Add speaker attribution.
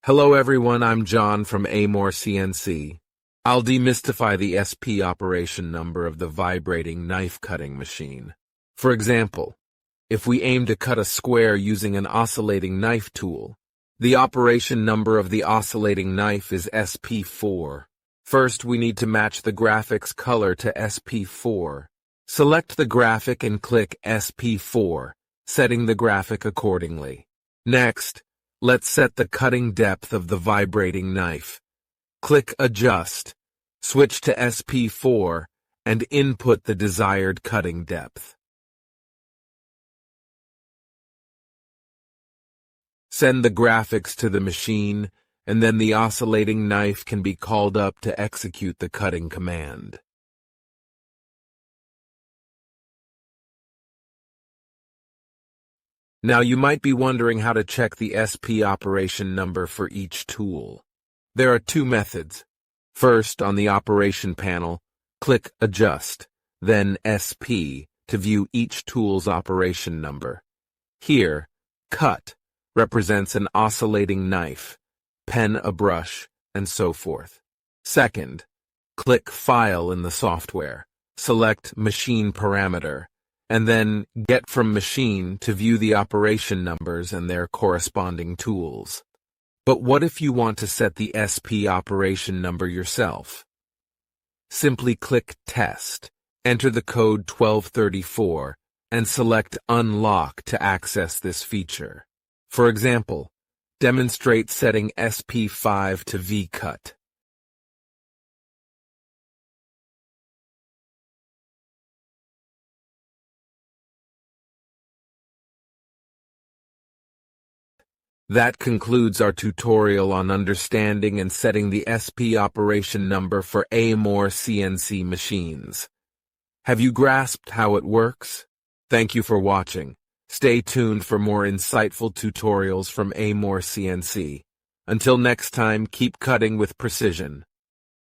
Speaker 1: Hello everyone, I'm John from Amore CNC. I'll demystify the SP operation number of the vibrating knife cutting machine. For example, if we aim to cut a square using an oscillating knife tool, the operation number of the oscillating knife is SP4. First, we need to match the graphic's color to SP4. Select the graphic and click SP4, setting the graphic accordingly. Next, let's set the cutting depth of the vibrating knife. Click Adjust, switch to SP4, and input the desired cutting depth. Send the graphics to the machine, and then the oscillating knife can be called up to execute the cutting command. Now you might be wondering how to check the SP operation number for each tool. There are two methods. First, on the operation panel, click Adjust, then SP to view each tool's operation number. Here, Cut represents an oscillating knife, pen a brush, and so forth. Second, click File in the software, select Machine Parameter, and then Get from Machine to view the operation numbers and their corresponding tools. But what if you want to set the SP operation number yourself? Simply click Test, enter the code 1234, and select Unlock to access this feature. For example, demonstrate setting SP5 to V-cut. That concludes our tutorial on understanding and setting the SP operation number for Amore CNC machines. Have you grasped how it works? Thank you for watching. Stay tuned for more insightful tutorials from Amore CNC. Until next time, keep cutting with precision.